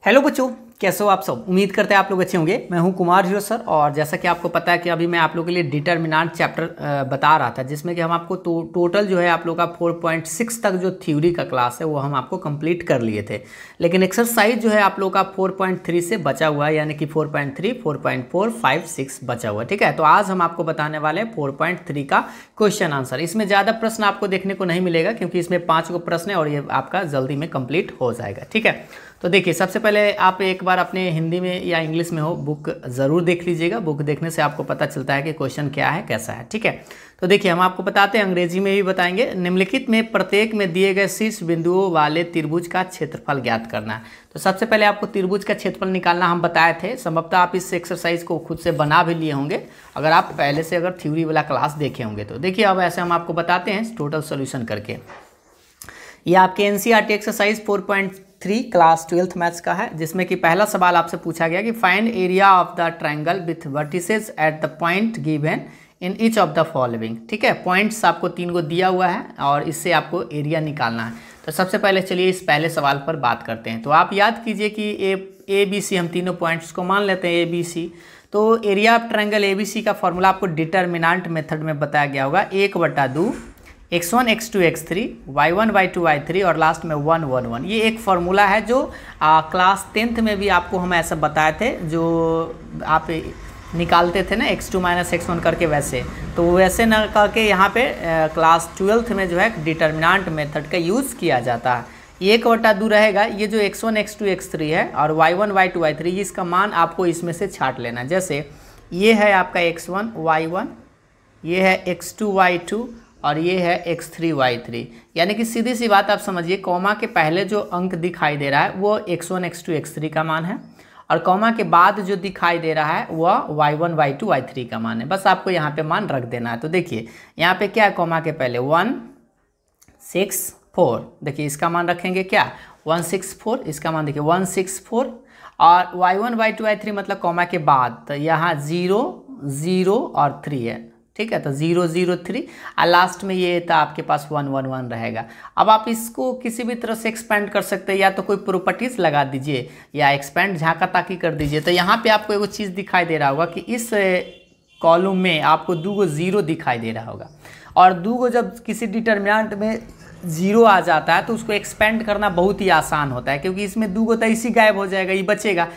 Hello बच्चों, कैसे हो आप सब। उम्मीद करते हैं आप लोग अच्छे होंगे। मैं हूं कुमार हीरो सर और जैसा कि आपको पता है कि अभी मैं आप लोगों के लिए डिटरमिनेंट चैप्टर बता रहा था, जिसमें कि हम आपको टोटल जो है आप लोग का 4.6 तक जो थ्योरी का क्लास है वो हम आपको कंप्लीट कर लिए थे। लेकिन एक्सरसाइज जो है आप लोग का 4.3 से बचा हुआ है, यानी कि 4.3, 4.4, 5, 6 बचा हुआ है। ठीक है, तो आज हम आपको बताने वाले हैं 4.3 का क्वेश्चन आंसर। इसमें ज़्यादा प्रश्न आपको देखने को नहीं मिलेगा क्योंकि इसमें 5 गो प्रश्न है और ये आपका जल्दी में कंप्लीट हो जाएगा। ठीक है, तो देखिए सबसे पहले आप एक बार अपने हिंदी में या इंग्लिश में हो बुक ज़रूर देख लीजिएगा। बुक देखने से आपको पता चलता है कि क्वेश्चन क्या है, कैसा है। ठीक है, तो देखिए हम आपको बताते हैं, अंग्रेजी में भी बताएंगे। निम्नलिखित में प्रत्येक में दिए गए शीर्ष बिंदुओं वाले त्रिभुज का क्षेत्रफल ज्ञात करना है। तो सबसे पहले आपको त्रिभुज का क्षेत्रफल निकालना हम बताए थे। संभवतः आप इस एक्सरसाइज को खुद से बना भी लिए होंगे अगर आप पहले से अगर थ्योरी वाला क्लास देखे होंगे तो। देखिए अब ऐसे हम आपको बताते हैं टोटल सोल्यूशन करके। ये आपके NCERT exercise 4.3 class 12th maths का है, जिसमें कि पहला सवाल आपसे पूछा गया कि find area of the triangle with vertices at the point given in each of the following. ठीक है, पॉइंट्स आपको 3 को दिया हुआ है और इससे आपको एरिया निकालना है। तो सबसे पहले चलिए इस पहले सवाल पर बात करते हैं। तो आप याद कीजिए कि ए बी सी हम तीनों पॉइंट्स को मान लेते हैं ए बी सी। तो area of triangle A B C का फॉर्मूला आपको डिटरमिनेंट मेथड में बताया गया होगा, 1/2 x1 x2 x3 y1 y2 y3 और लास्ट में 1 1 1। ये एक फार्मूला है जो क्लास 10th में भी आपको हम ऐसा बताए थे, जो आप निकालते थे ना x2 - x1 करके, वैसे तो वैसे ना करके यहाँ पे क्लास 12th में जो है डिटरमिनेंट मेथड का यूज़ किया जाता है। 1/2 रहेगा, ये जो x1 x2 x3 है और y1 y2 y3 इसका मान आपको इसमें से छाट लेना। जैसे ये है आपका x1 y1, ये है x2 y2 और ये है x3 y3। यानी कि सीधी सी बात आप समझिए, कॉमा के पहले जो अंक दिखाई दे रहा है वो x1 x2 x3 का मान है और कॉमा के बाद जो दिखाई दे रहा है वह y1 y2 y3 का मान है। बस आपको यहाँ पे मान रख देना है। तो देखिए यहाँ पे क्या है, कॉमा के पहले 1 6 4, देखिए इसका मान रखेंगे क्या 164, इसका मान देखिए 164 और y1 y2 y3 मतलब कॉमा के बाद, तो यहाँ 0 0 और 3 है। ठीक है, तो 0 0 3 और लास्ट में ये था आपके पास 1 1 1 रहेगा। अब आप इसको किसी भी तरह से एक्सपेंड कर सकते हैं, या तो कोई प्रॉपर्टीज लगा दीजिए या एक्सपेंड झाँका ताकी कर दीजिए। तो यहाँ पे आपको एगो चीज़ दिखाई दे रहा होगा कि इस कॉलम में आपको 2 गो 0 दिखाई दे रहा होगा और 2 गो जब किसी डिटरमिनेंट में 0 आ जाता है तो उसको एक्सपेंड करना बहुत ही आसान होता है, क्योंकि इसमें 2 गो तो इसी गायब हो जाएगा, ये बचेगा।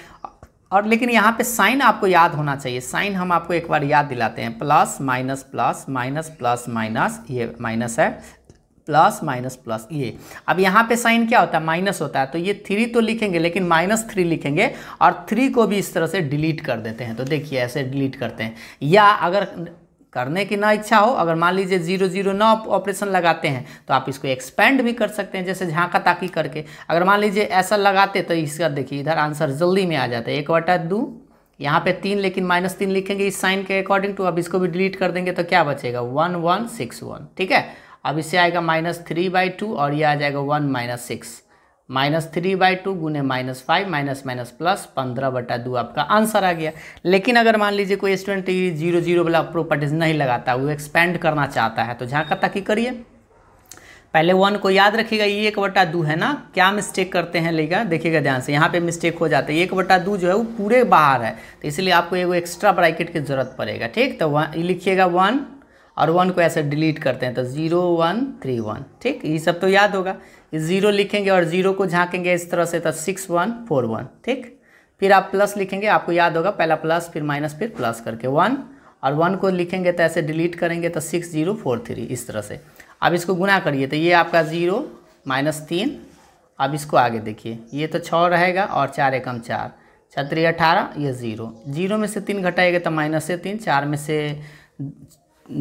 और लेकिन यहाँ पे साइन आपको याद होना चाहिए। साइन हम आपको एक बार याद दिलाते हैं, plus minus plus minus plus minus, ये माइनस है, प्लस माइनस प्लस ये। अब यहाँ पे साइन क्या होता है, माइनस होता है। तो ये 3 तो लिखेंगे लेकिन -3 लिखेंगे और 3 को भी इस तरह से डिलीट कर देते हैं। तो देखिए ऐसे डिलीट करते हैं, या अगर करने की ना इच्छा हो, अगर मान लीजिए 0 0 ना ऑपरेशन लगाते हैं तो आप इसको एक्सपेंड भी कर सकते हैं, जैसे झाँका ताकी करके। अगर मान लीजिए ऐसा लगाते तो इसका देखिए इधर आंसर जल्दी में आ जाता है, 1/2 यहाँ पे 3 लेकिन -3 लिखेंगे इस साइन के अकॉर्डिंग टू। अब इसको भी डिलीट कर देंगे तो क्या बचेगा 1 1 6 1। ठीक है, अब इससे आएगा -3/2 और ये आ जाएगा 1 - 6, -3/2 गुने -5 माइनस प्लस 15/2 आपका आंसर आ गया। लेकिन अगर मान लीजिए कोई स्टूडेंट 0 0 वाला प्रॉपर्टीज नहीं लगाता, वो एक्सपेंड करना चाहता है तो झाँका ताकी करिए। पहले 1 को याद रखिएगा, ये 1/2 है ना। क्या मिस्टेक करते हैं लेगा, देखिएगा ध्यान से, यहाँ पे मिस्टेक हो जाता है। 1/2 जो है वो पूरे बाहर है, तो इसलिए आपको एगो एक्स्ट्रा ब्रैकेट की जरूरत पड़ेगा। ठीक, तो लिखिएगा 1 और 1 को ऐसे डिलीट करते हैं तो 0 1 3 1। ठीक, ये सब तो याद होगा। 0 लिखेंगे और 0 को झाँकेंगे इस तरह से तो 6 1 4 1। ठीक, फिर आप प्लस लिखेंगे, आपको याद होगा पहला प्लस फिर माइनस फिर प्लस करके 1, और 1 को लिखेंगे तो ऐसे डिलीट करेंगे तो 6 0 4 3 इस तरह से। अब इसको गुना करिए तो ये आपका 0 -3। अब इसको आगे देखिए, ये तो 6 रहेगा और 4 एकम 4, 4 3 18, ये 0 0 में से 3 घटाइएगा तो -3, 4 में से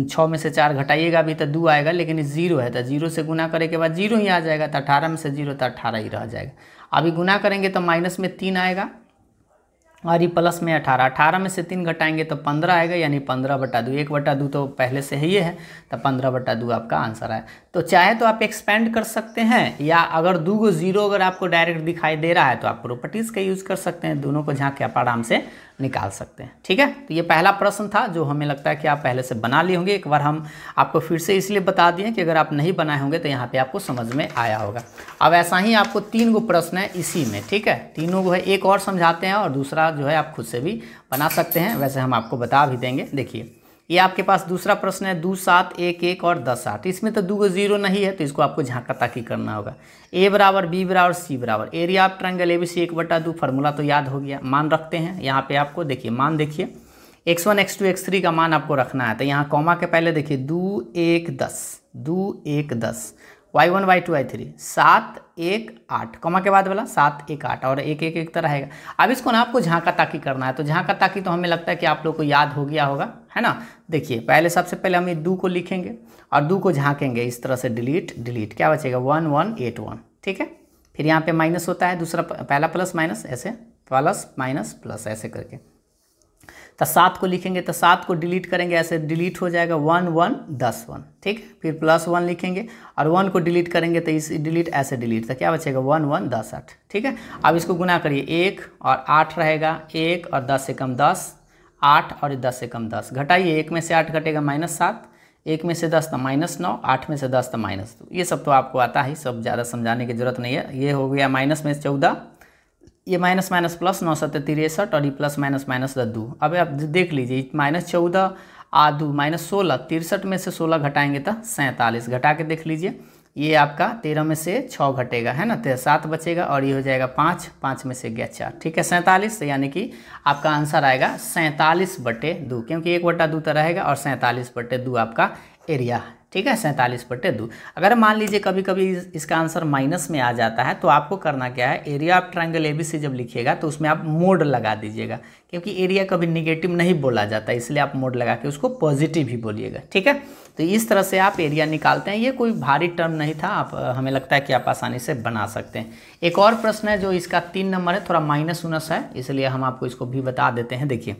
6 में से 4 घटाइएगा अभी तो 2 आएगा, लेकिन ये 0 है तो 0 से गुना करने के बाद 0 ही आ जाएगा। तो 18 में से 0 तो 18 ही रह जाएगा। अभी गुना करेंगे तो माइनस में 3 आएगा और ये प्लस में 18, 18 में से 3 घटाएंगे तो 15 आएगा, यानी 15/2। 1/2 तो पहले से ही है तो 15/2 आपका आंसर है। तो चाहे तो आप एक्सपेंड कर सकते हैं, या अगर 2 गो 0 अगर आपको डायरेक्ट दिखाई दे रहा है तो आप प्रॉपर्टीज़ का यूज़ कर सकते हैं। दोनों को झाँक के आप आराम से निकाल सकते हैं। ठीक है, तो ये पहला प्रश्न था जो हमें लगता है कि आप पहले से बना लिए होंगे। एक बार हम आपको फिर से इसलिए बता दिए कि अगर आप नहीं बनाए होंगे तो यहाँ पे आपको समझ में आया होगा। अब ऐसा ही आपको 3 गो प्रश्न है इसी में। ठीक है, तीनों को है, एक और समझाते हैं और दूसरा जो है आप खुद से भी बना सकते हैं, वैसे हम आपको बता भी देंगे। देखिए ये आपके पास दूसरा प्रश्न है 2 7 1 1 और 10 8। इसमें तो 2 को 0 नहीं है तो इसको आपको झांका ताकी करना होगा। ए बराबर बी बराबर सी बराबर area of triangle ABC 1/2। Formula तो याद हो गया। मान रखते हैं यहाँ पे आपको, देखिए मान देखिए x1 x2 x3 का मान आपको रखना है। तो यहाँ कॉमा के पहले देखिए 2 1 10 2 1 10 y1 y2 y3 7 1 8 कॉमा के बाद वाला 7 1 8 और 1 1 1 तरह रहेगा। अब इसको ना आपको झांका ताकी करना है। तो झांका ताकी तो हमें लगता है कि आप लोग को याद हो गया होगा, है ना। देखिए पहले सबसे पहले हम ये 2 को लिखेंगे और 2 को झांकेंगे इस तरह से, डिलीट डिलीट, क्या बचेगा 1 1 8 1। ठीक है, फिर यहाँ पे माइनस होता है, दूसरा पहला प्लस माइनस, ऐसे प्लस माइनस प्लस ऐसे करके। तो 7 को लिखेंगे तो 7 को डिलीट करेंगे, ऐसे डिलीट हो जाएगा 1 1 10 1। ठीक है, फिर प्लस 1 लिखेंगे और 1 को डिलीट करेंगे तो इस डिलीट ऐसे डिलीट, तो क्या बचेगा 1 1 10 8। ठीक है, अब इसको गुना करिए, 1 और 8 रहेगा, 1 और 10 से कम 10, 8 और 10 से कम 10, घटाइए 1 में से 8 घटेगा -7, 1 में से 10 तो -9, 8 में से 10 तो -2। ये सब तो आपको आता है, सब ज़्यादा समझाने की जरूरत नहीं है। ये हो गया माइनस में 14, ये माइनस माइनस प्लस 9 7 63 और ये प्लस माइनस माइनस 2। अब आप देख लीजिए -14 और 2 -16, 63 में से 16 घटाएंगे तो 47, घटा के देख लीजिए, ये आपका 13 में से 6 घटेगा, है ना, तो 7 बचेगा और ये हो जाएगा 5, 5 में से गया 4। ठीक है, 47, यानी कि आपका आंसर आएगा 47/2, क्योंकि 1/2 तो रहेगा और 47/2 आपका एरिया है। ठीक है, 47/2। अगर मान लीजिए कभी कभी इसका आंसर माइनस में आ जाता है तो आपको करना क्या है, एरिया ऑफ ट्रायंगल एबीसी जब लिखिएगा तो उसमें आप मोड लगा दीजिएगा, क्योंकि एरिया कभी निगेटिव नहीं बोला जाता, इसलिए आप मोड लगा के उसको पॉजिटिव ही बोलिएगा। ठीक है, तो इस तरह से आप एरिया निकालते हैं। ये कोई भारी टर्म नहीं था, आप हमें लगता है कि आप आसानी से बना सकते हैं। एक और प्रश्न है जो इसका 3 नंबर है, थोड़ा माइनस उनस है, इसलिए हम आपको इसको भी बता देते हैं। देखिए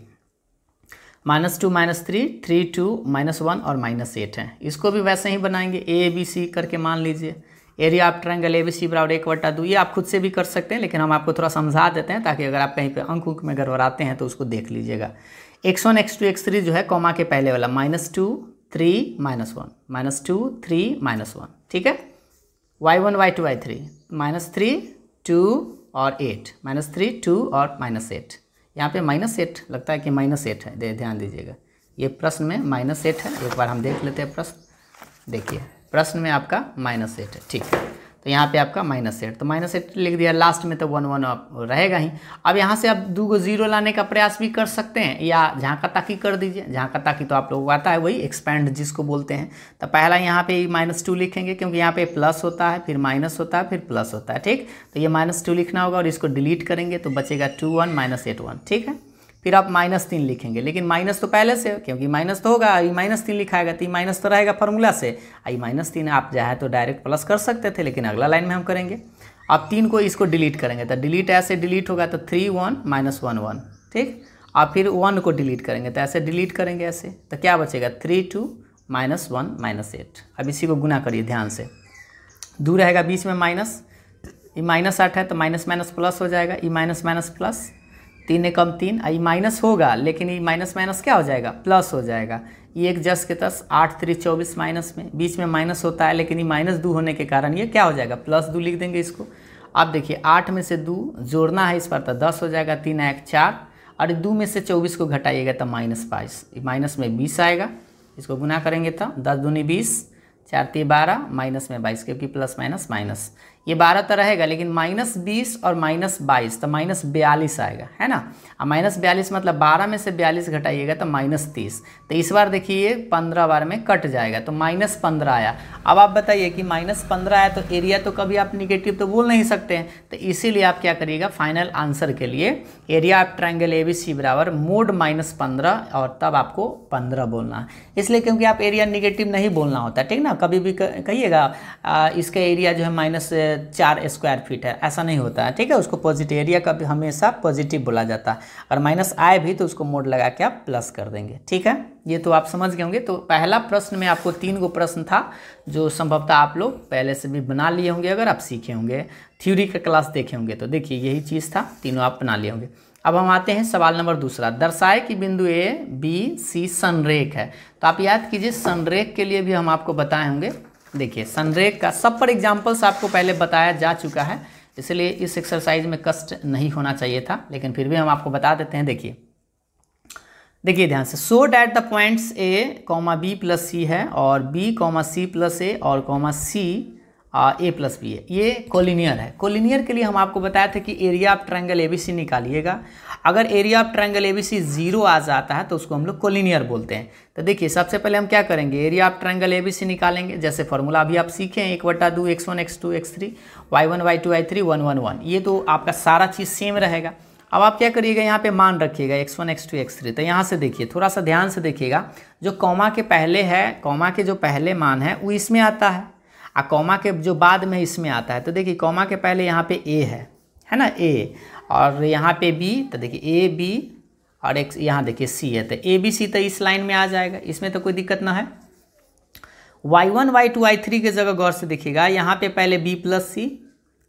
-2 -3 3 2 -1 और -8 है। इसको भी वैसे ही बनाएंगे, ए बी सी करके मान लीजिए, एरिया ऑफ ट्रायंगल एबीसी बराबर 1/2। ये आप खुद से भी कर सकते हैं, लेकिन हम आपको थोड़ा समझा देते हैं ताकि अगर आप कहीं पे अंक में गड़बड़ाते हैं तो उसको देख लीजिएगा। x1 x2 x3 जो है कॉमा के पहले वाला -2 3 -1 -2 3 -1। ठीक है, y1 y2 y3 -3 2 और 8 -3 2 और -8। यहाँ पे -8 लगता है कि -8 है, ध्यान दीजिएगा, ये प्रश्न में -8 है। एक बार हम देख लेते हैं प्रश्न। देखिए प्रश्न में आपका -8 है। ठीक है, तो यहाँ पे आपका -8, तो -8 लिख दिया, लास्ट में तो 1 1 रहेगा ही। अब यहाँ से आप 2 को 0 लाने का प्रयास भी कर सकते हैं या झांका ताकी कर दीजिए। झांका ताकी तो आप लोगों को आता है, वही एक्सपेंड जिसको बोलते हैं। तो पहला यहाँ पे -2 लिखेंगे, क्योंकि यहाँ पे प्लस होता है, फिर माइनस होता है, फिर प्लस होता है। ठीक, तो ये -2 लिखना होगा और इसको डिलीट करेंगे तो बचेगा 2 1 -8 1। ठीक है, फिर आप -3 लिखेंगे, लेकिन माइनस तो पहले से, क्योंकि माइनस तो होगा, ये -3 लिखाएगा तो ये माइनस तो रहेगा फार्मूला से। आई -3 आप चाहे तो डायरेक्ट प्लस कर सकते थे, लेकिन अगला लाइन में हम करेंगे। अब 3 को इसको डिलीट करेंगे तो डिलीट ऐसे डिलीट होगा तो 3 1 -1 1। ठीक, और फिर 1 को डिलीट करेंगे तो ऐसे डिलीट करेंगे ऐसे, तो क्या बचेगा 3 2 -1 -8। अब इसी को गुना करिए ध्यान से, 2 रहेगा बीच में माइनस, ये -8 है तो माइनस माइनस प्लस हो जाएगा, ये माइनस माइनस प्लस, 3 कम 3, ये माइनस होगा लेकिन ये माइनस माइनस क्या हो जाएगा, प्लस हो जाएगा। ये एक जस के तस 8 3 24 माइनस में, बीच में माइनस होता है लेकिन ये -2 होने के कारण ये क्या हो जाएगा, +2 लिख देंगे इसको। अब देखिए 8 में से 2 जोड़ना है इस पर तो 10 हो जाएगा, 3 1 4, और 2 में से 24 को घटाइएगा तो -22, माइनस में 20 आएगा। इसको गुना करेंगे तो 10 दूनी 20, 4 3 12, माइनस में 22, क्योंकि प्लस माइनस माइनस, ये 12 तो रहेगा लेकिन -20 और -22 तो -42 आएगा, है ना। अब -42 मतलब 12 में से 42 घटाइएगा तो -30, तो इस बार देखिए 15 बार में कट जाएगा तो -15 आया। अब आप बताइए कि -15 आया तो एरिया तो कभी आप निगेटिव तो बोल नहीं सकते हैं, तो इसीलिए आप क्या करिएगा, फाइनल आंसर के लिए एरिया ऑफ ट्रायंगल एबीसी बराबर मोड -15 और तब आपको 15 बोलना है, इसलिए क्योंकि आप एरिया निगेटिव नहीं बोलना होता, ठीक ना। कभी भी कहिएगा इसका एरिया जो है -4 स्क्वायर फीट है, ऐसा नहीं होता है, ठीक है। उसको पॉजिटिव एरिया का भी हमेशा पॉजिटिव बोला जाता है, और माइनस आए भी तो उसको मोड लगा के आप प्लस कर देंगे, ठीक है। ये तो आप समझ गए होंगे। तो पहला प्रश्न में आपको 3 गो प्रश्न था जो संभवतः आप लोग पहले से भी बना लिए होंगे, अगर आप सीखे होंगे, थ्योरी का क्लास देखे होंगे तो देखिए यही चीज़ था, तीनों आप बना लिए होंगे। अब हम आते हैं सवाल नंबर दूसरा। दर्शाए कि बिंदु ए बी सी संरेख है। तो आप याद कीजिए संरेख के लिए भी हम आपको बताए होंगे। देखिए संरेख का सब पर एग्जाम्पल्स आपको पहले बताया जा चुका है, इसलिए इस एक्सरसाइज में कष्ट नहीं होना चाहिए था, लेकिन फिर भी हम आपको बता देते हैं। देखिए ध्यान से, so that the points A comma B plus C है और B comma C plus A और comma C A plus B है, ये कोलिनियर है। कोलिनियर के लिए हम आपको बताया था कि एरिया ऑफ ट्रायंगल एबीसी निकालिएगा। अगर एरिया ऑफ ट्रायंगल एबीसी 0 आ जाता है तो उसको हम लोग कोलिनियर बोलते हैं। तो देखिए सबसे पहले हम क्या करेंगे, एरिया ऑफ ट्रायंगल एबीसी निकालेंगे। जैसे फॉर्मूला अभी आप सीखे हैं, 1/2 x1 x2 x3 y1 y2 y3 1 1 1, ये तो आपका सारा चीज़ सेम रहेगा। अब आप क्या करिएगा, यहाँ पे मान रखिएगा x1 x2 x3। तो यहाँ से देखिए, थोड़ा सा ध्यान से देखिएगा, जो कॉमा के पहले है, कॉमा के जो पहले मान है वो इसमें आता है और कॉमा के जो बाद में इसमें आता है। तो देखिए कॉमा के पहले यहाँ पे a है ना, a, और यहाँ पे b, तो देखिए a b और x, यहाँ देखिए c है, तो a b c तो इस लाइन में आ जाएगा, इसमें तो कोई दिक्कत ना है। y1 y2 y3 के जगह गौर से देखिएगा, यहाँ पे पहले b plus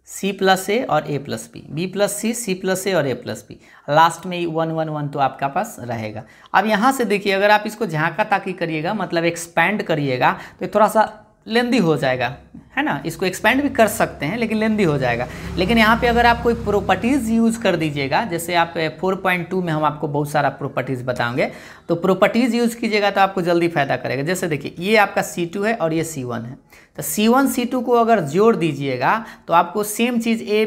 C plus A और A plus B, B plus C plus A और ए प्लस बी, लास्ट में 1 1 1 तो आपका पास रहेगा। अब यहाँ से देखिए, अगर आप इसको झांका ताकी करिएगा, मतलब एक्सपैंड करिएगा, तो थोड़ा सा लेंदी हो जाएगा, है ना। इसको एक्सपेंड भी कर सकते हैं लेकिन लेंदी हो जाएगा। लेकिन यहाँ पे अगर आप कोई प्रॉपर्टीज़ यूज़ कर दीजिएगा, जैसे आप 4.2 में हम आपको बहुत सारा प्रॉपर्टीज़ बताएंगे, तो प्रॉपर्टीज़ यूज़ कीजिएगा तो आपको जल्दी फायदा करेगा। जैसे देखिए ये आपका C2 है और ये C1 है, तो C1 C2 को अगर जोड़ दीजिएगा तो आपको same cheese A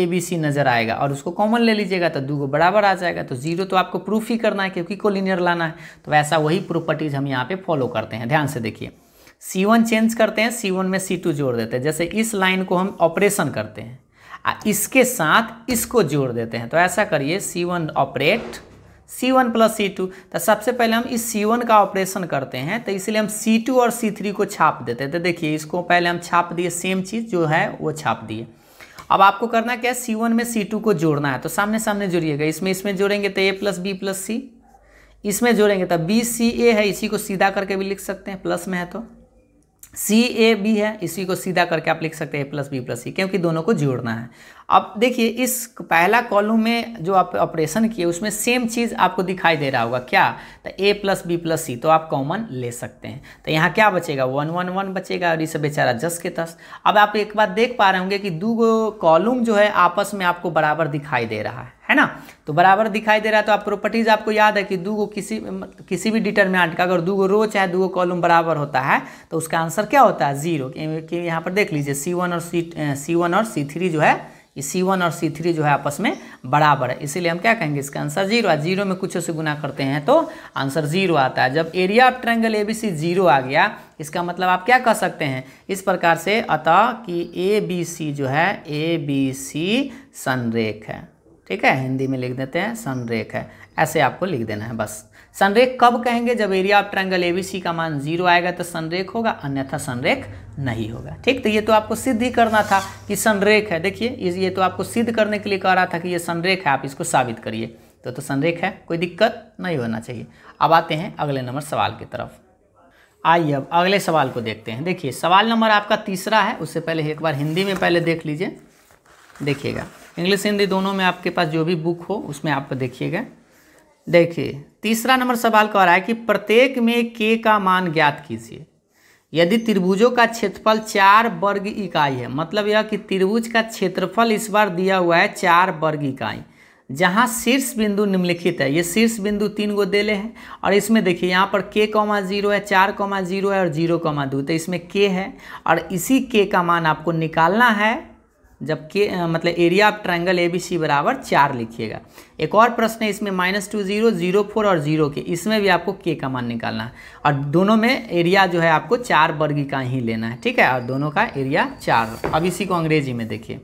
B C नज़र आएगा, और उसको कॉमन ले लीजिएगा तो 2 बराबर आ जाएगा। तो 0 तो आपको प्रूफ ही करना है क्योंकि कोलिनियर लाना है, तो वैसा वही प्रॉपर्टीज़ हम यहाँ पे फॉलो करते हैं। ध्यान से देखिए, C1 चेंज करते हैं, C1 में C2 जोड़ देते हैं। जैसे इस लाइन को हम ऑपरेशन करते हैं, इसके साथ इसको जोड़ देते हैं, तो ऐसा करिए C1 operate C1 plus C2। तो सबसे पहले हम इस C1 का ऑपरेशन करते हैं, तो इसलिए हम C2 और C3 को छाप देते हैं। तो देखिए इसको पहले हम छाप दिए, सेम चीज़ जो है वो छाप दिए। अब आपको करना क्या है, C1 में C2 को जोड़ना है, तो सामने सामने जोड़िएगा। इसमें जोड़ेंगे तो A plus B plus C, इसमें जोड़ेंगे तो BCA है, इसी को सीधा करके भी लिख सकते हैं, प्लस में है तो CAB है, इसी को सीधा करके आप लिख सकते हैं A plus B plus C, क्योंकि दोनों को जोड़ना है। अब देखिए इस पहला कॉलम में जो आप ऑपरेशन किए उसमें सेम चीज़ आपको दिखाई दे रहा होगा, क्या, तो A plus B plus C, तो आप कॉमन ले सकते हैं। तो यहाँ क्या बचेगा, 1 1 1 बचेगा, और इसे बेचारा 10 के 10। अब आप एक बात देख पा रहे होंगे कि 2 कॉलम जो है आपस में आपको बराबर दिखाई दे रहा है ना। तो बराबर दिखाई दे रहा है, तो आप प्रॉपर्टीज़ आपको याद है कि 2 किसी भी डिटरमिनेंट का अगर 2 रो चाहे 2 कॉलम बराबर होता है तो उसका आंसर क्या होता है, 0। कि यहाँ पर देख लीजिए C1 और C3 जो है, ये C1 और C3 जो है आपस में बराबर है, इसीलिए हम क्या कहेंगे, इसका आंसर 0 है। 0 में कुछ से गुना करते हैं तो आंसर 0 आता है। जब एरिया ऑफ ट्रायंगल ABC 0 आ गया, इसका मतलब आप क्या कह सकते हैं इस प्रकार से, अतः कि ABC जो है, ABC संरेख है। ठीक है, हिंदी में लिख देते हैं संरेख है, ऐसे आपको लिख देना है बस। संरेख कब कहेंगे, जब एरिया ऑफ ट्रायंगल ABC का मान 0 आएगा तो संरेख होगा, अन्यथा संरेख नहीं होगा। ठीक, तो ये तो आपको सिद्ध ही करना था कि संरेख है। देखिए ये तो आपको सिद्ध करने के लिए कह रहा था कि ये संरेख है, आप इसको साबित करिए। तो संरेख है, कोई दिक्कत नहीं होना चाहिए। अब आते हैं अगले नंबर सवाल की तरफ। आइए अब अगले सवाल को देखते हैं। देखिए सवाल नंबर आपका तीसरा है, उससे पहले एक बार हिंदी में पहले देख लीजिए। देखिएगा इंग्लिश हिंदी दोनों में आपके पास जो भी बुक हो उसमें आप देखिएगा। देखिए तीसरा नंबर सवाल कह रहा है कि प्रत्येक में k का मान ज्ञात कीजिए यदि त्रिभुजों का क्षेत्रफल 4 वर्ग इकाई है। मतलब यह कि त्रिभुज का क्षेत्रफल इस बार दिया हुआ है 4 वर्ग इकाई, जहाँ शीर्ष बिंदु निम्नलिखित है। ये शीर्ष बिंदु 3 गो देले हैं, और इसमें देखिए यहाँ पर k, 0 है, 4, 0 है और 0, 2, तो इसमें k है, और इसी k का मान आपको निकालना है जब k मतलब एरिया ऑफ ट्रायंगल ABC बराबर 4 लिखिएगा। एक और प्रश्न है इसमें -2 0 0 4 और 0 के, इसमें भी आपको k का मान निकालना है, और दोनों में एरिया जो है आपको 4 वर्ग का ही लेना है। ठीक है, और दोनों का एरिया 4। अब इसी को अंग्रेजी में देखिए,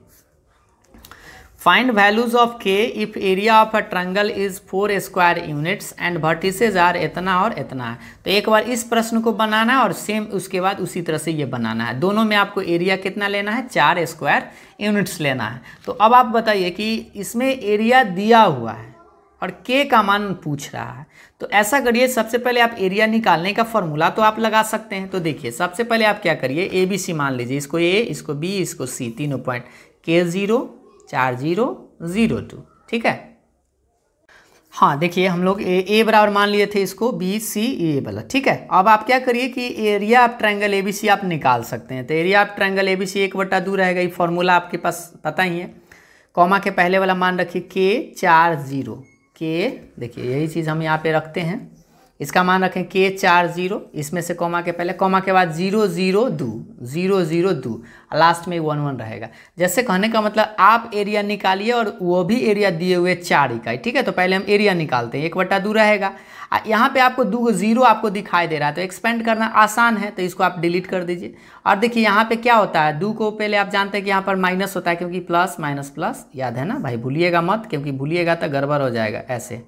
find values of k if area of a triangle is 4 square units and vertices are इतना और इतना है। तो एक बार इस प्रश्न को बनाना है और सेम उसके बाद उसी तरह से ये बनाना है। दोनों में आपको एरिया कितना लेना है, 4 स्क्वायर यूनिट्स लेना है। तो अब आप बताइए कि इसमें एरिया दिया हुआ है और k का मान पूछ रहा है, तो ऐसा करिए, सबसे पहले आप एरिया निकालने का फॉर्मूला तो आप लगा सकते हैं। तो देखिए सबसे पहले आप क्या करिए, ABC मान लीजिए, इसको A, इसको B, इसको C, तीनों पॉइंट, K0 4 0 0 2। ठीक है। हाँ देखिए हम लोग ए बराबर मान लिए थे इसको, बी सी ए वाला, ठीक है। अब आप क्या करिए कि एरिया ऑफ ट्रायंगल एबीसी आप निकाल सकते हैं। तो एरिया ऑफ ट्रायंगल एबीसी 1/2 रहेगा, ये फॉर्मूला आपके पास पता ही है। कॉमा के पहले वाला मान रखिए K40, के देखिए यही चीज़ हम यहाँ पे रखते हैं, इसका मान रखें K40, इसमें से कॉमा के पहले, कॉमा के बाद 0 0 2 0 0 2, लास्ट में 1 1 रहेगा। जैसे कहने का मतलब आप एरिया निकालिए और वो भी एरिया दिए हुए 4 इकाई, ठीक है। तो पहले हम एरिया निकालते हैं, 1/2 रहेगा। यहाँ पे आपको 2 0 आपको दिखाई दे रहा है, तो एक्सपेंड करना आसान है, तो इसको आप डिलीट कर दीजिए। और देखिए यहाँ पे क्या होता है, 2 को पहले आप जानते हैं कि यहाँ पर माइनस होता है, क्योंकि प्लस माइनस प्लस, याद है ना भाई, भूलिएगा मत, क्योंकि भूलिएगा तो गड़बड़ हो जाएगा। ऐसे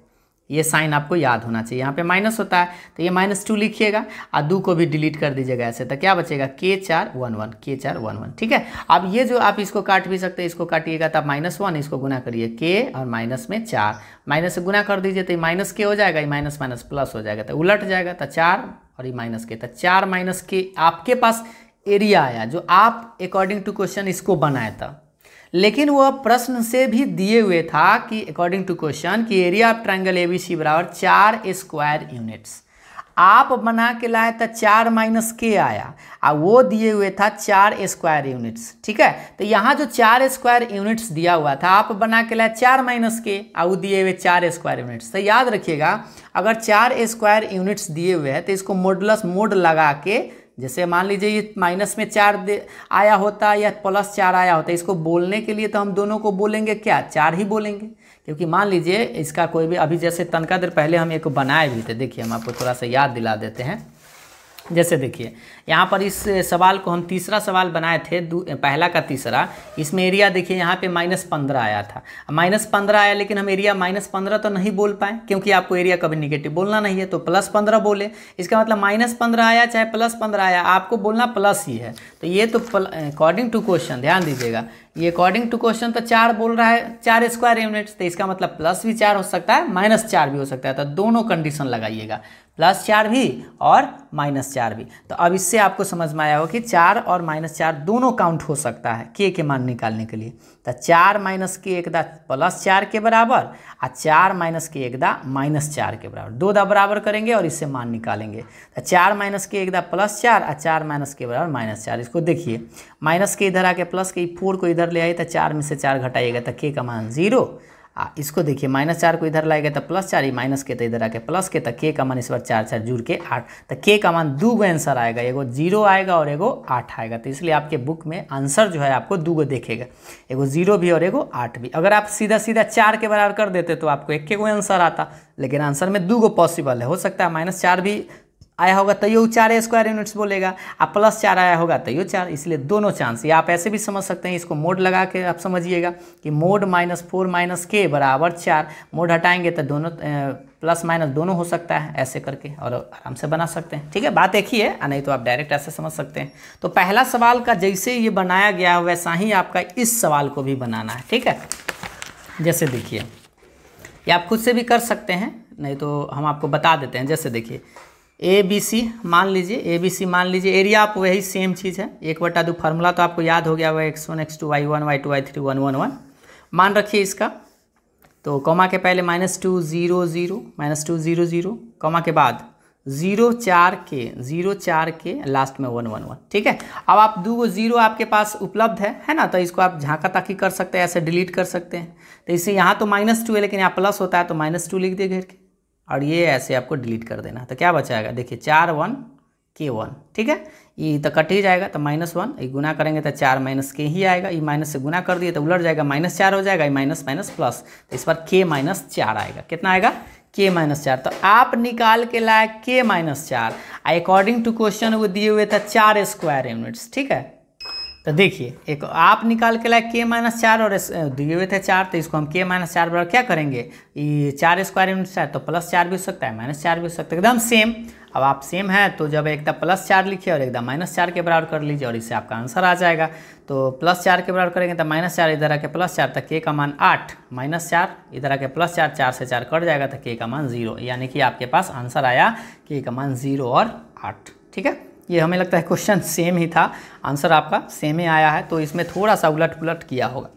ये साइन आपको याद होना चाहिए। यहाँ पे माइनस होता है तो ये -2 लिखिएगा और 2 को भी डिलीट कर दीजिएगा ऐसे, तो क्या बचेगा K411, K411, ठीक है। अब ये जो आप इसको काट भी सकते हैं, इसको काटिएगा तो आप -1, इसको गुना करिए K और माइनस में 4, माइनस से गुना कर दीजिए तो ये माइनस K हो जाएगा, ये माइनस माइनस प्लस हो जाएगा, तो उलट जाएगा, तो 4 और ये माइनस K, तो 4 - K आपके पास एरिया आया, जो आप अकॉर्डिंग टू क्वेश्चन इसको बनाया था। लेकिन वह प्रश्न से भी दिए हुए था कि अकॉर्डिंग टू क्वेश्चन कि एरिया ऑफ ट्रायंगल एबीसी बराबर 4 स्क्वायर यूनिट्स। आप बना के लाए था 4 - K आया, और वो दिए हुए था 4 स्क्वायर यूनिट्स, ठीक है। तो यहाँ जो 4 स्क्वायर यूनिट्स दिया हुआ था, आप बना के लाए 4 - K, और वो दिए हुए 4 स्क्वायर यूनिट्स। तो याद रखिएगा, अगर 4 स्क्वायर यूनिट्स दिए हुए हैं तो इसको मॉडुलस मोड लगा के, जैसे मान लीजिए ये माइनस में 4 आया होता या +4 आया होता, इसको बोलने के लिए तो हम दोनों को बोलेंगे क्या, 4 ही बोलेंगे। क्योंकि मान लीजिए इसका कोई भी, अभी जैसे तनका देर पहले हम एक बनाए भी थे, देखिए हम आपको थोड़ा सा याद दिला देते हैं। जैसे देखिए यहाँ पर इस सवाल को हम तीसरा सवाल बनाए थे, पहला का तीसरा, इसमें एरिया देखिए यहाँ पे -15 आया था, -15 आया, लेकिन हम एरिया -15 तो नहीं बोल पाए, क्योंकि आपको एरिया कभी निगेटिव बोलना नहीं है, तो +15 बोले। इसका मतलब -15 आया चाहे +15 आया, आपको बोलना प्लस ही है। तो ये तो अकॉर्डिंग टू क्वेश्चन, ध्यान दीजिएगा, ये अकॉर्डिंग टू क्वेश्चन तो 4 बोल रहा है, 4 स्क्वायर यूनिट्स, तो इसका मतलब प्लस भी 4 हो सकता है, -4 भी हो सकता है। तो दोनों कंडीशन लगाइएगा, +4 भी और -4 भी। तो अब इससे आपको समझ में आया हो कि 4 और -4 दोनों काउंट हो सकता है K के मान निकालने के लिए। तो 4 - K एकदा +4 के बराबर, और 4 - K एकदा -4 के बराबर, 2 दा बराबर करेंगे और इससे मान निकालेंगे। तो 4 - K एकदा +4 और 4 - K बराबर -4। इसको देखिए, -K इधर आके प्लस के 4 को इधर ले आइए, तो 4 में से 4 घटाइएगा तो K का मान 0। इसको देखिए -4 को इधर लाएगा तो +4, -K तो इधर आके प्लस के, तो K का मान इस बार 4 4 जुड़ के 8, तो K का मान 2 आंसर आएगा, एगो 0 आएगा और एगो 8 आएगा। तो इसलिए आपके बुक में आंसर जो है आपको 2 देखेगा, एगो 0 भी और एगो 8 भी। अगर आप सीधा सीधा 4 के बराबर कर देते तो आपको 1 को आंसर आता, लेकिन आंसर में 2 पॉसिबल है, हो सकता है -4 भी आया होगा तो ये 4 स्क्वायर यूनिट्स बोलेगा, और +4 आया होगा तो ये 4, इसलिए दोनों चांस। या आप ऐसे भी समझ सकते हैं, इसको मोड लगा के आप समझिएगा कि मोड -4 - K बराबर 4, मोड हटाएंगे तो दोनों प्लस माइनस दोनों हो सकता है, ऐसे करके और आराम से बना सकते हैं, ठीक है। बात एक ही है, नहीं तो आप डायरेक्ट ऐसे समझ सकते हैं। तो पहला सवाल का जैसे ये बनाया गया वैसा ही आपका इस सवाल को भी बनाना है, ठीक है। जैसे देखिए, ये आप खुद से भी कर सकते हैं, नहीं तो हम आपको बता देते हैं। जैसे देखिए ABC मान लीजिए, ABC मान लीजिए, एरिया आप वही सेम चीज़ है, 1/2 फार्मूला तो आपको याद हो गया हुआ, x1 x2 y1 y2 y3 1 1 1 मान रखिए इसका। तो कॉमा के पहले -2 0 0 -2 0 0, कॉमा के बाद 0 4 K लास्ट में 1 1 1, ठीक है। अब आप 2 0 आपके पास उपलब्ध है ना, तो इसको आप झाँका ताकी कर सकते हैं, ऐसे डिलीट कर सकते हैं। तो इससे यहाँ तो -2 है, लेकिन यहाँ प्लस होता है तो -2 लिख दिए घेर के, और ये ऐसे आपको डिलीट कर देना। तो क्या बचाएगा, देखिए 4 1 K1, ठीक है। ये तो कट ही जाएगा, तो -1 ये गुना करेंगे तो 4 - K ही आएगा, ये माइनस से गुना कर दिए तो उलट जाएगा, -4 हो जाएगा, ये माइनस माइनस प्लस, तो इस बार K -4 आएगा। कितना आएगा, K -4। तो आप निकाल के लाए K -4, अकॉर्डिंग टू क्वेश्चन वो दिए हुए था 4 स्क्वायर यूनिट्स, ठीक है। तो देखिए, एक आप निकाल के लाए K -4 और दिए हुए थे 4, तो इसको हम K -4 बराबर क्या करेंगे, ये 4 स्क्वायर यूनिट्स है तो +4 भी हो सकता है, -4 भी हो सकता है, एकदम सेम। अब आप सेम है तो जब एकदम +4 लिखिए और एकदम -4 के बराबर कर लीजिए, और इससे आपका आंसर आ जाएगा। तो +4 के बराबर करेंगे तो -4 इधर आके +4, तो K का मान 8, -4 इधर आके +4, 4 से 4 कट जाएगा तो K का मान 0, यानी कि आपके पास आंसर आया K का मान 0 और 8, ठीक है। ये हमें लगता है क्वेश्चन सेम ही था, आंसर आपका सेम ही आया है, तो इसमें थोड़ा सा उलट पुलट किया होगा,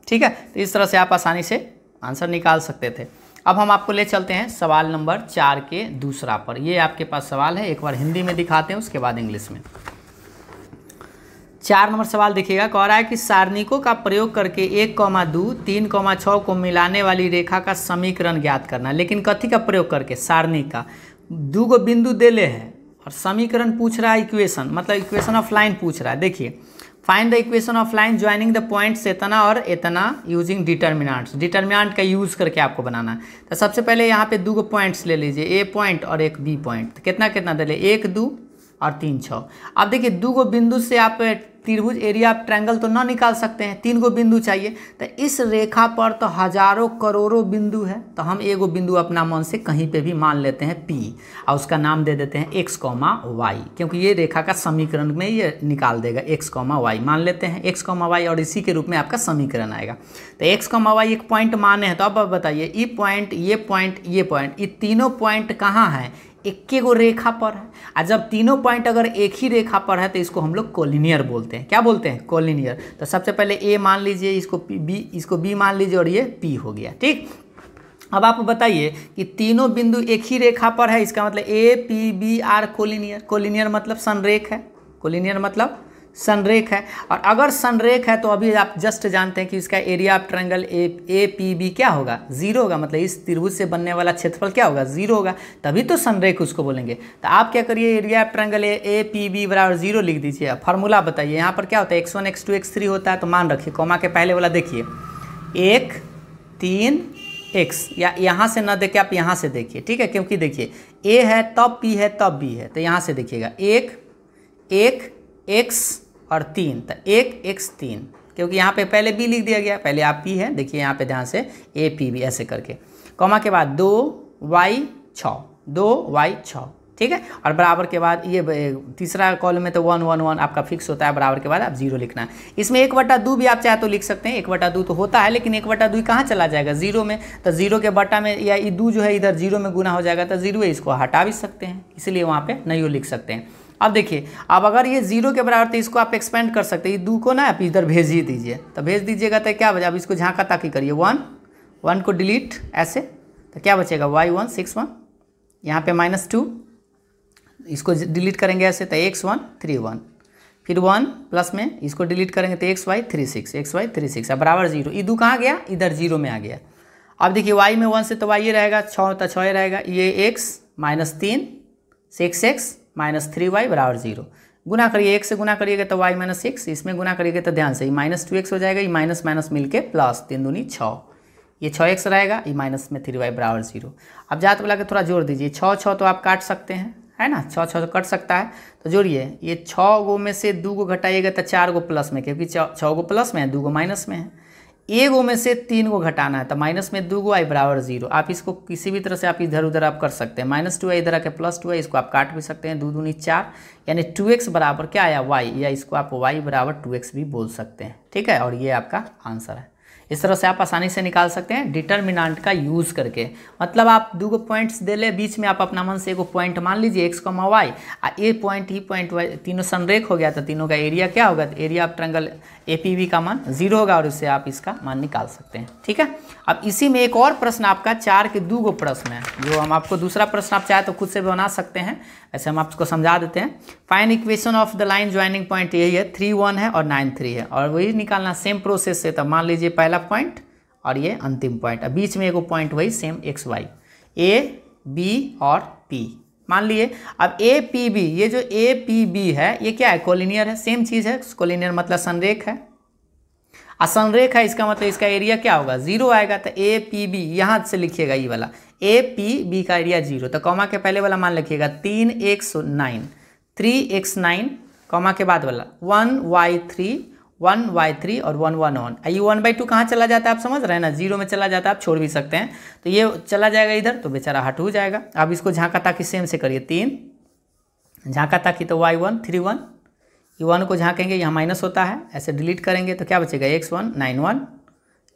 ठीक है। तो इस तरह से आप आसानी से आंसर निकाल सकते थे। अब हम आपको ले चलते हैं सवाल नंबर 4 के दूसरा पर। ये आपके पास सवाल है, एक बार हिंदी में दिखाते हैं उसके बाद इंग्लिश में। 4 नंबर सवाल देखिएगा, कह रहा है कि सारणिकों का प्रयोग करके 1,2, 3,6 को मिलाने वाली रेखा का समीकरण ज्ञात करना। लेकिन कथी का प्रयोग करके? सारणिक का। 2 गो बिंदु देले है और समीकरण पूछ रहा है, इक्वेशन मतलब इक्वेशन ऑफ लाइन पूछ रहा है। देखिए, find the equation of line joining the points इतना और इतना यूजिंग डिटर्मिनेंट्स। डिटर्मिनेंट का यूज़ करके आपको बनाना है। तो सबसे पहले यहाँ पे 2 गो पॉइंट्स ले लीजिए, ए पॉइंट और एक बी पॉइंट। तो कितना कितना दे ले? 1, 2 और 3, 6। अब देखिए 2 गो बिंदु से आप त्रिभुज एरिया ऑफ ट्रायंगल तो ना निकाल सकते हैं, 3 गो बिंदु चाहिए। तो इस रेखा पर तो हजारों करोड़ों बिंदु है, तो हम एगो बिंदु अपना मन से कहीं पे भी मान लेते हैं P, और उसका नाम दे देते हैं x, y, क्योंकि ये रेखा का समीकरण में ये निकाल देगा x, y मान लेते हैं x, y, और इसी के रूप में आपका समीकरण आएगा। तो x, y एक पॉइंट माने हैं। तो अब बताइए, ये पॉइंट, ये पॉइंट, ये पॉइंट, ये तीनों पॉइंट कहाँ हैं? एक गो रेखा पर है। और जब तीनों पॉइंट अगर एक ही रेखा पर है तो इसको हम लोग कोलिनियर बोलते हैं। क्या बोलते हैं? कोलिनियर। तो सबसे पहले ए मान लीजिए, इसको बी मान लीजिए, और ये पी हो गया। ठीक, अब आप बताइए कि तीनों बिंदु एक ही रेखा पर है, इसका मतलब A P B are collinear. Collinear मतलब संरेख है, कोलिनियर मतलब संरेख है। और अगर संरेख है तो अभी आप जस्ट जानते हैं कि इसका area of triangle A P B क्या होगा? 0 होगा। मतलब इस त्रिभुज से बनने वाला क्षेत्रफल क्या होगा? 0 होगा, तभी तो संरेख उसको बोलेंगे। तो आप क्या करिए, area of triangle A P B बराबर 0 लिख दीजिए। फार्मूला बताइए, यहाँ पर क्या होता है? x1 x2 x3 होता है। तो मान रखिए, कॉमा के पहले वाला देखिए 1 3 x, या यहाँ से ना देखे आप यहाँ से देखिए, ठीक है? क्योंकि देखिए a है तब p है तब b है। तो यहाँ से देखिएगा 1 x और 3, तो 1 x 3, क्योंकि यहाँ पे पहले b लिख दिया गया, पहले आप p है। देखिए यहाँ पे ध्यान से a p b ऐसे करके, कॉमा के बाद 2y 6, 2y 6, ठीक है? और बराबर के बाद ये तीसरा कॉलम में तो 1 1 1 आपका फिक्स होता है। बराबर के बाद आप 0 लिखना है। इसमें 1/2 भी आप चाहे तो लिख सकते हैं। 1/2 तो होता है, लेकिन 1/2 कहाँ चला जाएगा? 0 में। तो 0 के बटा में या ये 2 जो है इधर 0 में गुना हो जाएगा, तो 0 है, इसको हटा भी सकते हैं, इसलिए वहाँ पे नहीं लिख सकते हैं। अब देखिए, अब अगर ये 0 के बराबर तो इसको आप एक्सपेंड कर सकते हैं। ये 2 को ना आप इधर भेज ही दीजिए। तो भेज दीजिएगा तो क्या बचा? अब इसको झाँका ताकि करिए, 1 को डिलीट ऐसे, तो क्या बचेगा? y1 6 1, यहाँ पे -2, इसको डिलीट करेंगे ऐसे तो x1 3 1, फिर 1 प्लस में इसको डिलीट करेंगे तो xy 3 6 अब बराबर 0। ये 2 कहाँ गया? इधर 0 में आ गया। अब देखिए y में 1 से तो y ये रहेगा, 6 तो 6 रहेगा, ये x -3 6x -3y बराबर 0। गुना करिए, 1 से गुना करिएगा तो y -6, इसमें गुना करिएगा तो ध्यान से -2x हो जाएगा, ये माइनस माइनस मिलके प्लस, 3 दूनी 6, ये 6x रहेगा, ये माइनस में 3y बराबर 0। अब जात वाला के थोड़ा जोड़ दीजिए, 6 तो आप काट सकते हैं, है ना? 6 तो कट सकता है। तो जोड़िए, ये 6 गो में से 2 गो घटाइएगा तो 4 गो प्लस में, क्योंकि 6 गो प्लस में है, 2 गो माइनस में है। 1 गो में से 3 गो घटाना है, तो माइनस में 2 गो आई बराबर 0। आप इसको किसी भी तरह से आप इधर उधर आप कर सकते हैं। -2 है, इधर आके +2 है, इसको आप काट भी सकते हैं। 2 दूनी 4, यानी 2x बराबर क्या आया? y, या इसको आप y बराबर 2x भी बोल सकते हैं, ठीक है? और ये आपका आंसर है। इस तरह से आप आसानी से निकाल सकते हैं डिटर्मिनेंट का यूज़ करके। मतलब आप 2 गो पॉइंट्स दे ले, बीच में आप अपना मन से एगो पॉइंट मान लीजिए x, y, ए पॉइंट ही पॉइंट y, तीनों संरेख हो गया, तो तीनों का एरिया क्या होगा? तो एरिया ऑफ ट्रायंगल APB का मान 0 होगा, और इससे आप इसका मान निकाल सकते हैं, ठीक है? अब इसी में एक और प्रश्न आपका 4 के 2 गो प्रश्न है, जो हम आपको दूसरा प्रश्न आप चाहे तो खुद से बना सकते हैं, ऐसे हम आपको समझा देते हैं। Find equation of the line joining point, यही है 3 1 है और 9 3 है, और वही निकालना सेम प्रोसेस से। तो मान लीजिए पहला पॉइंट और ये अंतिम पॉइंट, अब बीच में एगो पॉइंट वही सेम XY, A B और P मान लिए। अब APB, ये जो APB है ये क्या है? कोलिनियर है, सेम चीज़ है। कोलिनियर मतलब संरेख है, असंरेख है, इसका मतलब इसका एरिया क्या होगा? 0 आएगा। तो APB यहाँ से लिखिएगा, ये वाला APB का एरिया 0। तो कॉमा के पहले वाला मान लिखिएगा 3x9, 3x9, कॉमा के बाद वाला 1y3, 1y3 और 1 1 1। ये 1/2 कहाँ चला जाता है? आप समझ रहे हैं ना? 0 में चला जाता है, आप छोड़ भी सकते हैं। तो ये चला जाएगा इधर, तो बेचारा हट हो जाएगा। अब इसको झाँका ताकि सेम से करिए, 3 झाँका ताकि तो y1 3 1, ये 1 को झाँकेंगे, यहाँ माइनस होता है, ऐसे डिलीट करेंगे तो क्या बचेगा? x1 9 1,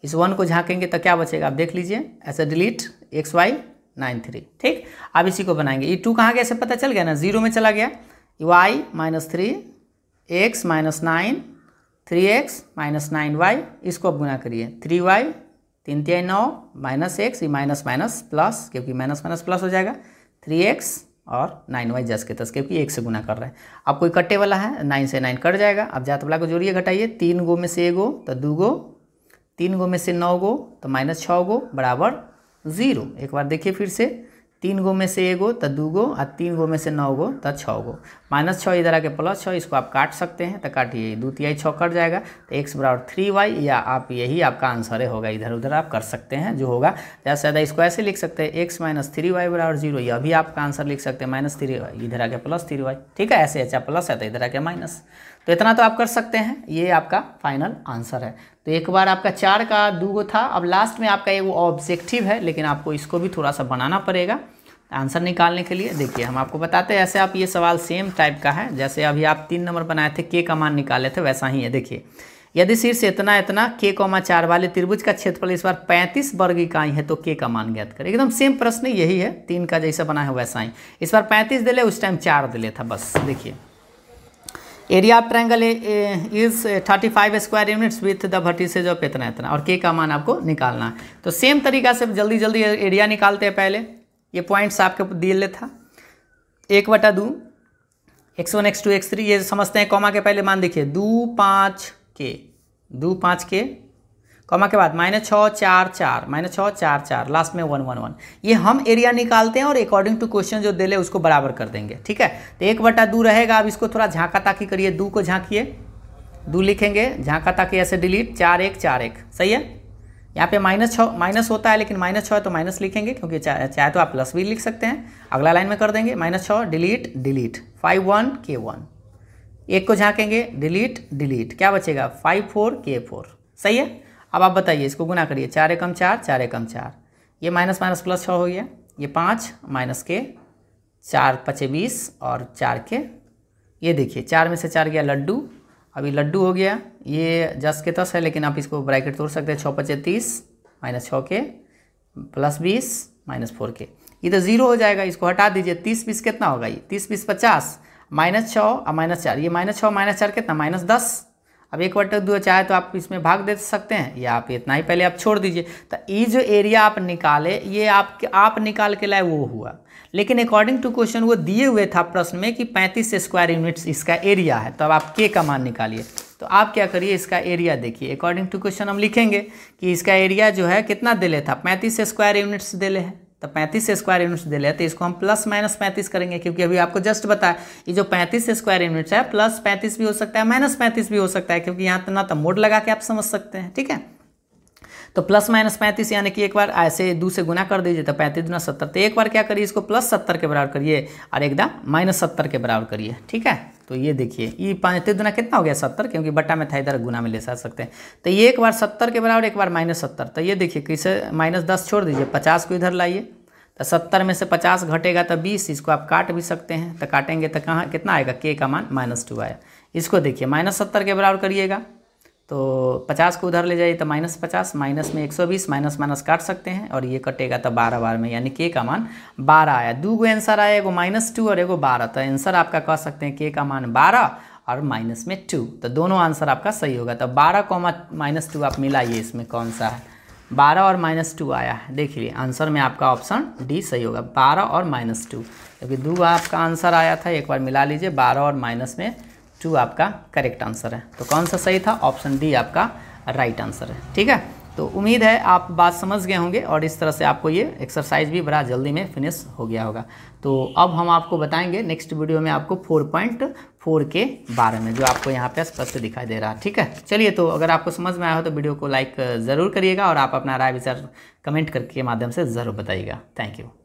इस 1 को झाँकेंगे तो क्या बचेगा? आप देख लीजिए, ऐसे डिलीट xy 9 3, ठीक? अब इसी को बनाएंगे। ये 2 कहाँ गया? ऐसे पता चल गया ना, 0 में चला गया। y -3 x -9 3x -9y, इसको अब गुना करिए, 3y 3×3 9 -x, ये माइनस माइनस प्लस, क्योंकि माइनस माइनस प्लस हो जाएगा, 3x और 9y जस के तस, क्योंकि 1 से गुना कर रहे हैं। अब कोई कट्टे वाला है, 9 से 9 कट जाएगा। अब जात वाला को जोड़िए, घटाइए, 3 गो में से 1 गो तो 2 गो, 3 गो में से 9 गो तो -6 गो बराबर 0। एक बार देखिए फिर से, 3 गो में से 1 गो तो 2 गो और 3 गो में से 9 गो तो 6 गो। -6 इधर आके +6, इसको आप काट सकते हैं तो काटिए, 2 तिहाई 6 कट जाएगा तो x बराबर 3y, या आप यही आपका आंसर होगा। इधर उधर आप कर सकते हैं जो होगा, ज़्यादा से ज़्यादा इसको ऐसे लिख सकते हैं, x - 3y बराबर 0, यह भी आपका आंसर लिख सकते हैं, -3y इधर आके +3y। ठीक है, ऐसे अच्छा प्लस है तो इधर आके माइनस, तो इतना तो आप कर सकते हैं। ये आपका फाइनल आंसर है। तो एक बार आपका 4 का 2 गो था। अब लास्ट में आपका एक ऑब्जेक्टिव है, लेकिन आपको इसको भी थोड़ा सा बनाना पड़ेगा आंसर निकालने के लिए। देखिए हम आपको बताते हैं, ऐसे आप ये सवाल सेम टाइप का है, जैसे अभी आप 3 नंबर बनाए थे, के का मान निकाले थे, वैसा ही है। देखिए, यदि शीर्ष इतना इतना k,4 वाले त्रिभुज का क्षेत्रफल इस बार 35 वर्ग इकाई है तो k का मान ज्ञात करें। एकदम सेम प्रश्न यही है, 3 का जैसा बना है वैसा ही। इस बार 35 दिले, उस टाइम 4 दिले था बस। देखिए, area of triangle is 35 square units with the vertices of इतना इतना, और के का मान आपको निकालना है। तो सेम तरीका से जल्दी जल्दी एरिया निकालते हैं। पहले ये पॉइंट्स आपके दिए था, 1/2 x1 x2 x3, ये समझते हैं। कॉमा के पहले मान देखिए, 2 5 के, कॉमा के बाद -6 4 4, -6 4 4, लास्ट में 1 1 1। ये हम एरिया निकालते हैं और अकॉर्डिंग टू क्वेश्चन जो दे ले उसको बराबर कर देंगे। ठीक है, तो 1/2 रहेगा। अब इसको थोड़ा झांका ताकी करिए, 2 को झांकिए, 2 लिखेंगे, झांका ताकी ऐसे डिलीट, 4 1 4 1, सही है। यहाँ पे -6 माइनस होता है, लेकिन -6 है तो माइनस लिखेंगे, क्योंकि चाहे तो आप प्लस भी लिख सकते हैं। अगला लाइन में कर देंगे, -6 डिलीट डिलीट, 5 1 k 1, 1 को झाँकेंगे, डिलीट डिलीट, क्या बचेगा, 5 4 k 4, सही है। अब आप बताइए, इसको गुना करिए, 4 एकम 4, 4 एकम 4, ये माइनस माइनस प्लस 6 हो गया, ये 5 माइनस के 4 5 20 और 4 के, ये देखिए 4 में से 4 गया लड्डू, अभी लड्डू हो गया, ये जस के तस है, लेकिन आप इसको ब्रैकेट तोड़ सकते हैं, 6 5 30 -6 के +20 -4 के, ये तो 0 हो जाएगा। इसको हटा दीजिए, 30 20 कितना होगा, ये 30 20 50, -6 और -4, ये -6 -4 कितना, -10। अब 1/2 चाहे तो आप इसमें भाग दे सकते हैं, या आप इतना ही पहले आप छोड़ दीजिए। तो ये जो एरिया आप निकाले, ये आप निकाल के लाए वो हुआ, लेकिन अकॉर्डिंग टू क्वेश्चन वो दिए हुए था प्रश्न में कि 35 स्क्वायर यूनिट्स इसका एरिया है। तो अब आप के का मान निकालिए। तो आप क्या करिए, इसका एरिया देखिए, अकॉर्डिंग टू क्वेश्चन हम लिखेंगे कि इसका एरिया जो है कितना दिले था, 35 स्क्वायर यूनिट्स दिले है। तो 35 स्क्वायर यूनिट्स दिले है, तो इसको हम +-35 करेंगे, क्योंकि अभी आपको जस्ट बताया ये जो 35 स्क्वायर यूनिट्स है, +35 भी हो सकता है, -35 भी हो सकता है, क्योंकि यहाँ तो ना तो मोड लगा के आप समझ सकते हैं। ठीक है, तो +-35 यानी कि एक बार ऐसे 2 से गुना कर दीजिए, तो 35 दूना 70। तो एक बार क्या करिए, इसको +70 के बराबर करिए और एकदम -70 के बराबर करिए। ठीक है, तो ये देखिए, ये 35 दूना कितना हो गया, 70, क्योंकि बट्टा में था, इधर गुना में ले सकते हैं। तो ये एक बार 70 के बराबर, एक बार -70। तो ये देखिए, किसे -10 छोड़ दीजिए, 50 को इधर लाइए, तो 70 में से 50 घटेगा तो 20, इसको आप काट भी सकते हैं। तो काटेंगे तो कहाँ कितना आएगा, के का मान -2 आया। इसको देखिए, -70 के बराबर करिएगा, तो 50 को उधर ले जाइए तो -50, माइनस में 120, माइनस माइनस काट सकते हैं, और ये कटेगा तो 12 बार में, यानी के का मान 12 आया। 2 गो आंसर आया, एगो -2 और एगो 12। तो आंसर आपका कह सकते हैं के का मान 12 और -2, तो दोनों आंसर आपका सही होगा। तो 12, -2 आप मिलाइए, इसमें कौन सा है, 12 और -2 आया है। देखिए आंसर में आपका ऑप्शन डी सही होगा, 12 और -2, क्योंकि 2 आपका आंसर आया था, एक बार मिला लीजिए, 12 और -2 आपका करेक्ट आंसर है। तो कौन सा सही था, ऑप्शन डी आपका राइट आंसर है। ठीक है, तो उम्मीद है आप बात समझ गए होंगे, और इस तरह से आपको ये एक्सरसाइज भी बड़ा जल्दी में फिनिश हो गया होगा। तो अब हम आपको बताएंगे नेक्स्ट वीडियो में आपको 4.4 के बारे में, जो आपको यहाँ पे स्पष्ट दिखाई दे रहा है। ठीक है, चलिए, तो अगर आपको समझ में आया हो तो वीडियो को लाइक ज़रूर करिएगा, और आप अपना राय विचार कमेंट करके माध्यम से ज़रूर बताइएगा। Thank you.